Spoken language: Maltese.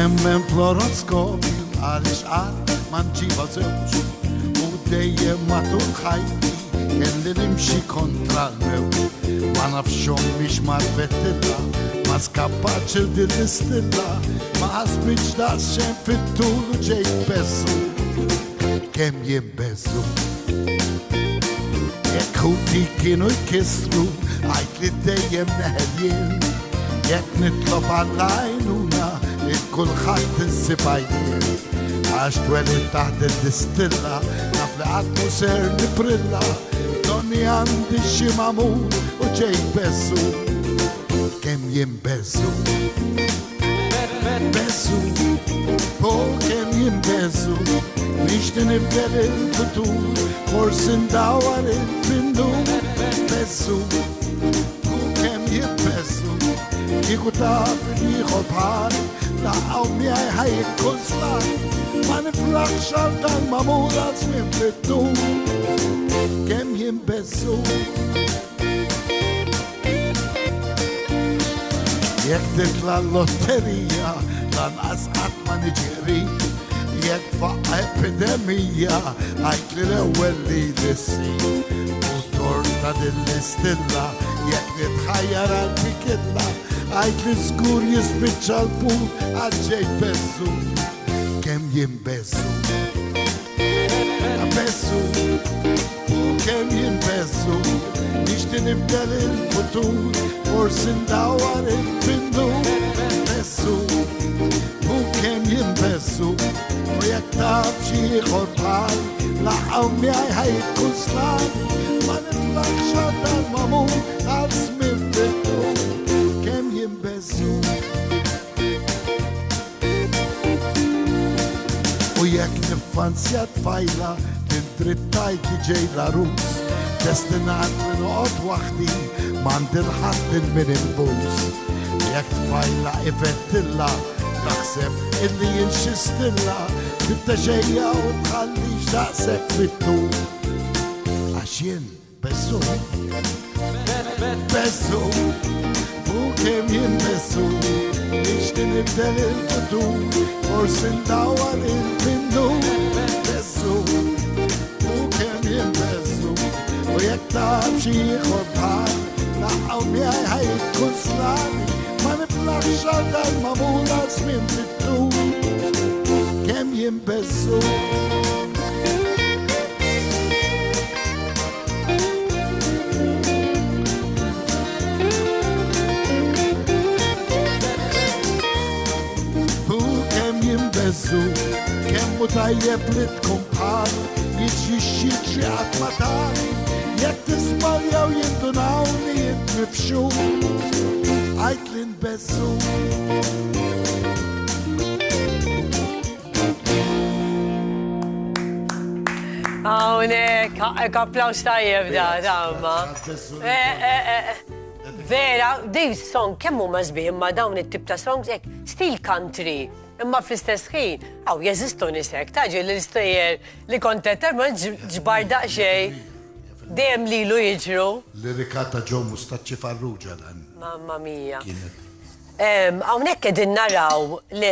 Nemmen fluoroskopju għalix għal manċiva zewġ u dejjem matul ħajti kelli nimxi kontra l-mewġ ma nafxom miex marbettilla ma skappaċ il-dil-istilla ma ħasbitx daqsxejn fit-tul u ġejt bessu kemm jimbezzu jekk ħuti kienu jkissru għajt li dejjem neħeljen jekk nitlob għall-għajnuna il-kulħadd insibajjen għax twelid taħt il-distilla naf li għadmu ser niprilla donni għandi xi mamur u ġejt bessu kemm jimbezzu bessu po kemm jimbezzu nixti nibdel il-futur forsi ndawar il-bindur bessu po kemm jimbezzu kieku taf li jieħod bħali laqgħu miegħi ħajjek kull slan ma nifraħx għal dan mamur għal żmien fit-tul kemm jimbezzu jekk titla l-lotterija lanqas qatt ma niġri jekk faqqa epidemija għajt li l-ewwel li dissi u torta dil-istilla jekk nitħajjar għal-bikilla għajt li żgur jispiċċa l-put għal ġejt bessu kemm jimbezzu bessu u kemm jimbezzu nixti nibdel il-futur forsi ndawar il-bindur bessu u kemm jimbezzu u jekk taf xi ieħor bħal laqgħu miegħi ħajjek kull slan ma niflaħx għal dan mamur għal żmien fit-tul kemm jimbezzu u jekk niffanzja tfajla tindrittajt li ġejla rus destinat li noqgħod waħdi m'għandi l-ħadd il-min imbus jekk tfajla ifettilla naħseb illi jinxistilla tibtaxejja u tħallix daqshekk fit-tul għax jien bessu bessu u kemm jien bessu nixti nibdel il-futur forsi ndawar il-bindur bessu u kemm jien bessu u jekk taf xi ieħor bħal laqgħu miegħi ħajjek kull slani ma niflaħx għal dan mamur għal żmien fit-tul kemm jimbezzu u kemm jimbezzu kemm hu tajjeb li tkun bħal jiġri xi qatt ma tani jekk tisbaljaw jindunawni jitnifxu għajt li nbezzu Hawnhekk, applaws tajjeb damma. Vera, Dave song kemm huma żbieħ imma dawn it-tip ta' songs hekk stil country. Imma fl-istess ħin, hawn jeżistu nisek, taġi l-istejjer li kontetter ma ġbar daqsxejn dejjem lilu jiġru. Lirikata ġew Mustaċċi Farrugia dan. Mamma mia. Hawnhekk qegħdin naraw